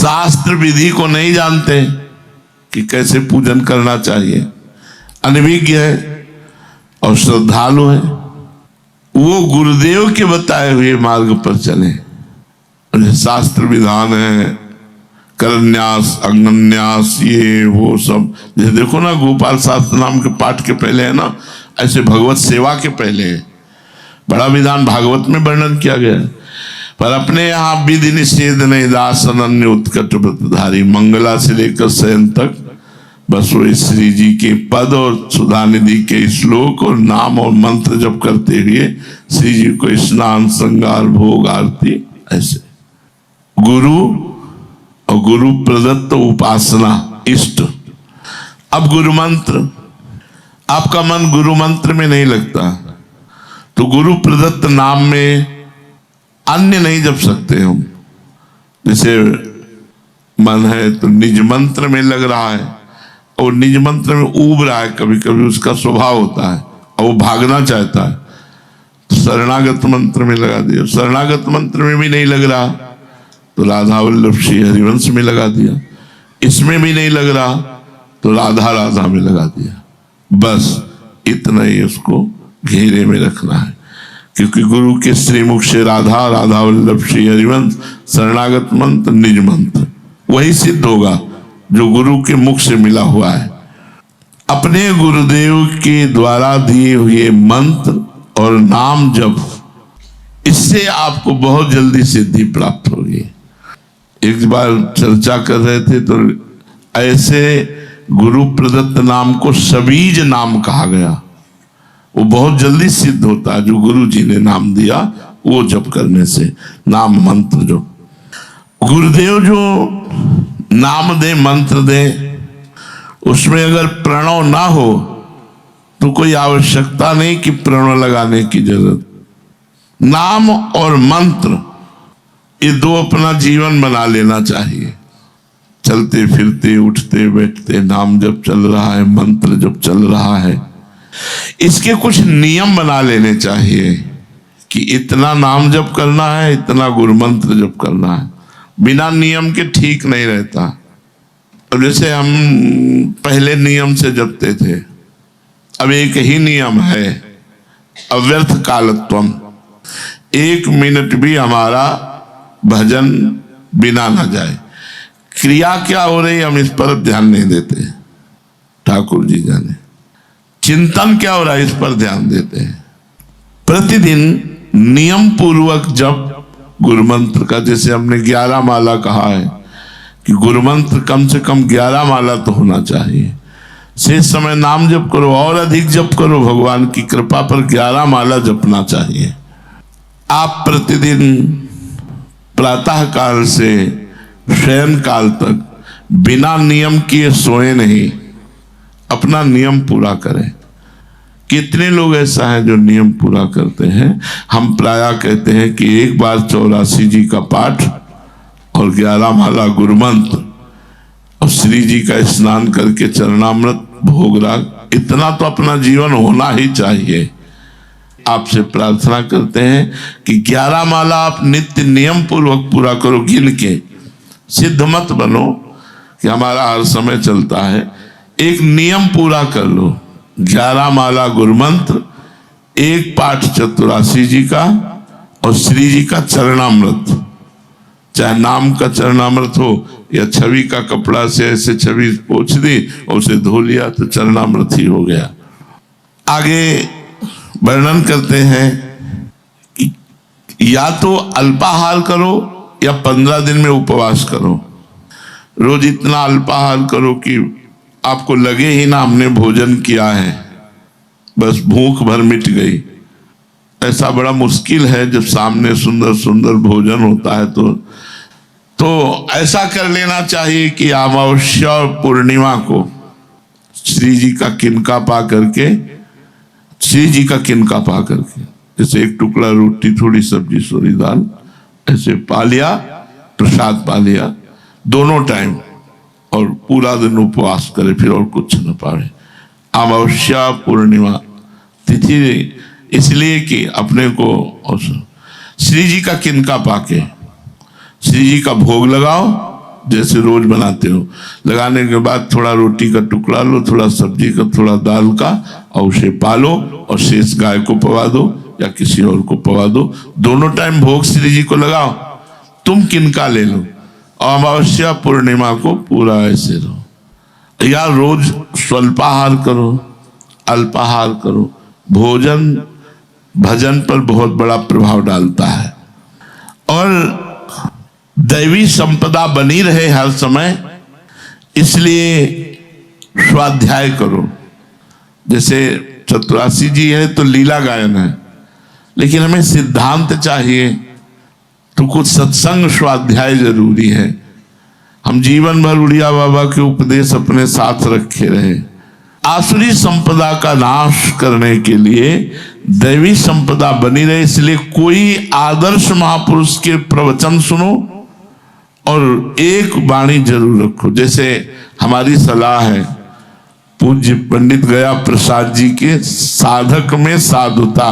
शास्त्र विधि को नहीं जानते कि कैसे पूजन करना चाहिए, अनभिज्ञ है और श्रद्धालु है, वो गुरुदेव के बताए हुए मार्ग पर चले। शास्त्र विधान है, करन्यास, अंगन्यास, ये वो सब। जैसे देखो ना, गोपाल शास्त्र नाम के पाठ के पहले है ना, ऐसे भगवत सेवा के पहले है। बड़ा विधान भागवत में वर्णन किया गया है। पर अपने यहाँ विधि निषेध नहीं, दास अनन्य उत्कट व्रतधारी, मंगला से लेकर शयन तक बस वो श्री जी के पद और सुधा निधि के श्लोक और नाम और मंत्र जप करते हुए श्री जी को स्नान, श्रृंगार, भोग, आरती, ऐसे गुरु और गुरु प्रदत्त उपासना, इष्ट। अब गुरु मंत्र, आपका मन गुरु मंत्र में नहीं लगता तो गुरु प्रदत्त नाम में अन्य नहीं जप सकते हम। जैसे मन है तो निज मंत्र में लग रहा है और निज मंत्र में ऊब रहा है, कभी कभी उसका स्वभाव होता है और वो भागना चाहता है तो शरणागत मंत्र में लगा दिया। शरणागत मंत्र में भी नहीं लग रहा तो राधा वल्लभ श्री हरिवंश में लगा दिया। इसमें भी नहीं लग रहा तो राधा राधा में लगा दिया। बस इतना ही उसको घेरे में रखना है, क्योंकि गुरु के श्रीमुख से राधा, राधा वल्लभ श्री हरिवंश, शरणागत मंत्र, निज मंत्र वही सिद्ध होगा जो गुरु के मुख से मिला हुआ है। अपने गुरुदेव के द्वारा दिए हुए मंत्र और नाम जप, इससे आपको बहुत जल्दी सिद्धि प्राप्त होगी। एक बार चर्चा कर रहे थे तो ऐसे गुरु प्रदत्त नाम को सबीज नाम कहा गया। वो बहुत जल्दी सिद्ध होता है, जो गुरु जी ने नाम दिया वो जप करने से, नाम मंत्र जो गुरुदेव जो नाम दे, मंत्र दे, उसमें अगर प्रणव ना हो तो कोई आवश्यकता नहीं कि प्रणव लगाने की जरूरत। नाम और मंत्र ये दो अपना जीवन बना लेना चाहिए। चलते फिरते, उठते बैठते नाम जब चल रहा है, मंत्र जब चल रहा है, इसके कुछ नियम बना लेने चाहिए कि इतना नाम जप करना है, इतना गुरु मंत्र जप करना है। बिना नियम के ठीक नहीं रहता। अब जैसे हम पहले नियम से जपते थे, अब एक ही नियम है, अव्यर्थ कालत्वम। 1 मिनट भी हमारा भजन बिना ना जाए। क्रिया क्या हो रही हम इस पर ध्यान नहीं देते, ठाकुर जी जाने। चिंतन क्या हो रहा है इस पर ध्यान देते हैं। प्रतिदिन नियम पूर्वक जप गुरु मंत्र का, जैसे हमने 11 माला कहा है कि गुरु मंत्र कम से कम 11 माला तो होना चाहिए। शेष समय नाम जप करो और अधिक जप करो, भगवान की कृपा पर 11 माला जपना चाहिए। आप प्रतिदिन प्रातः काल से शयन काल तक बिना नियम किए सोए नहीं, अपना नियम पूरा करें। कितने लोग ऐसा है जो नियम पूरा करते हैं। हम प्रायः कहते हैं कि एक बार 84 जी का पाठ और 11 माला गुरु मंत्र और श्री जी का स्नान करके चरणामृत भोगराग, इतना तो अपना जीवन होना ही चाहिए। आपसे प्रार्थना करते हैं कि 11 माला आप नित्य नियम पूर्वक पूरा करो, गिन के। सिद्ध मत बनो कि हमारा हर समय चलता है। एक नियम पूरा कर लो, 11 माला गुरु मंत्र, एक पाठ 84 जी का और श्री जी का चरणामृत। चाहे नाम का चरणामृत हो या छवि का कपड़ा से ऐसे छवि पोंछ दी और उसे धो लिया तो चरणामृत ही हो गया। आगे वर्णन करते हैं कि या तो अल्पाहार करो या 15 दिन में उपवास करो। रोज इतना अल्पाहार करो कि आपको लगे ही ना हमने भोजन किया है, बस भूख भर मिट गई। ऐसा बड़ा मुश्किल है जब सामने सुंदर सुंदर भोजन होता है तो ऐसा कर लेना चाहिए कि अमावस्या और पूर्णिमा को श्री जी का किनका पा करके, श्री जी का किनका पा करके, जैसे एक टुकड़ा रोटी, थोड़ी सब्जी, थोड़ी दाल, ऐसे पा लिया, प्रसाद पा लिया दोनों टाइम, और पूरा दिन उपवास करे, फिर और कुछ न पावे। अमावस्या पूर्णिमा तिथि इसलिए कि अपने को श्री जी का किनका पाके श्री जी का भोग लगाओ जैसे रोज बनाते हो। लगाने के बाद थोड़ा रोटी का टुकड़ा लो, थोड़ा सब्जी का, थोड़ा दाल का, और उसे पालो और शेष गाय को पवा दो या किसी और को पवा दो। दोनों टाइम भोग श्री जी को लगाओ, तुम किनका ले लो। और अमावस्या पूर्णिमा को पूरा ऐसे रहो। या रोज स्वल्पाहार करो, अल्पाहार करो। भोजन भजन पर बहुत बड़ा प्रभाव डालता है। और दैवी संपदा बनी रहे हर समय, इसलिए स्वाध्याय करो। जैसे चतुरासी जी है तो लीला गायन है, लेकिन हमें सिद्धांत चाहिए तो कुछ सत्संग स्वाध्याय जरूरी है। हम जीवन भर उड़िया बाबा के उपदेश अपने साथ रखे रहे। आसुरी संपदा का नाश करने के लिए दैवी संपदा बनी रहे, इसलिए कोई आदर्श महापुरुष के प्रवचन सुनो और एक वाणी जरूर रखो। जैसे हमारी सलाह है पूज्य पंडित गया प्रसाद जी के साधक में साधुता,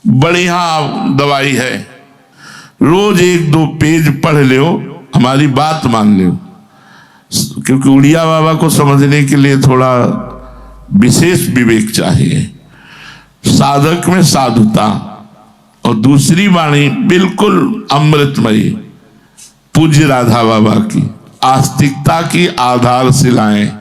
बढ़िया दवाई है। रोज 1-2 पेज पढ़ लो, हमारी बात मान लो, क्योंकि उड़िया बाबा को समझने के लिए थोड़ा विशेष विवेक चाहिए। साधक में साधुता, और दूसरी वाणी बिल्कुल अमृतमयी पूज्य राधा बाबा की आस्तिकता की आधारशिलाएं,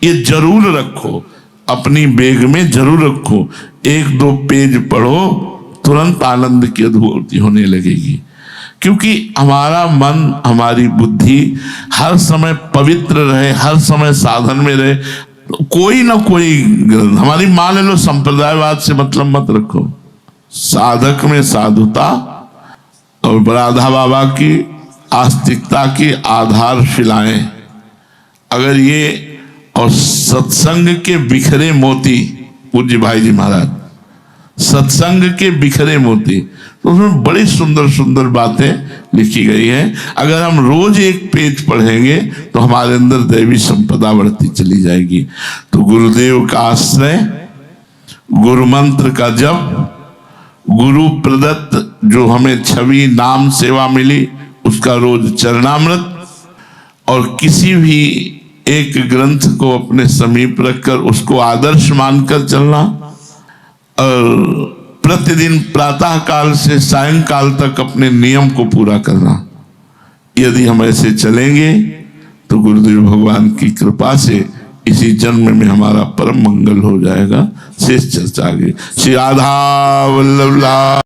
ये जरूर रखो, अपनी बैग में जरूर रखो। 1-2 पेज पढ़ो, तुरंत आनंद की अनुभूति होने लगेगी। क्योंकि हमारा मन, हमारी बुद्धि हर समय पवित्र रहे, हर समय साधन में रहे। कोई ना कोई ग्रंथ हमारी मान लो, संप्रदायवाद से मतलब मत रखो। साधक में साधुता और राधा बाबा की आस्तिकता की आधारशिलाएं, अगर ये, और सत्संग के बिखरे मोती, पूज्य भाई जी महाराज, सत्संग के बिखरे मोती, तो उसमें बड़ी सुंदर सुंदर बातें लिखी गई हैं। अगर हम रोज 1 पेज पढ़ेंगे तो हमारे अंदर दैवी संपदा बढ़ती चली जाएगी। तो गुरुदेव का आश्रय, गुरु मंत्र का जप, गुरु प्रदत्त जो हमें छवि नाम सेवा मिली उसका रोज चरणामृत, और किसी भी एक ग्रंथ को अपने समीप रखकर उसको आदर्श मानकर चलना, और प्रतिदिन प्रातः काल से सायंकाल तक अपने नियम को पूरा करना। यदि हम ऐसे चलेंगे तो गुरुदेव भगवान की कृपा से इसी जन्म में हमारा परम मंगल हो जाएगा। शेष चर्चा आगे। श्री राधा वल्लभ।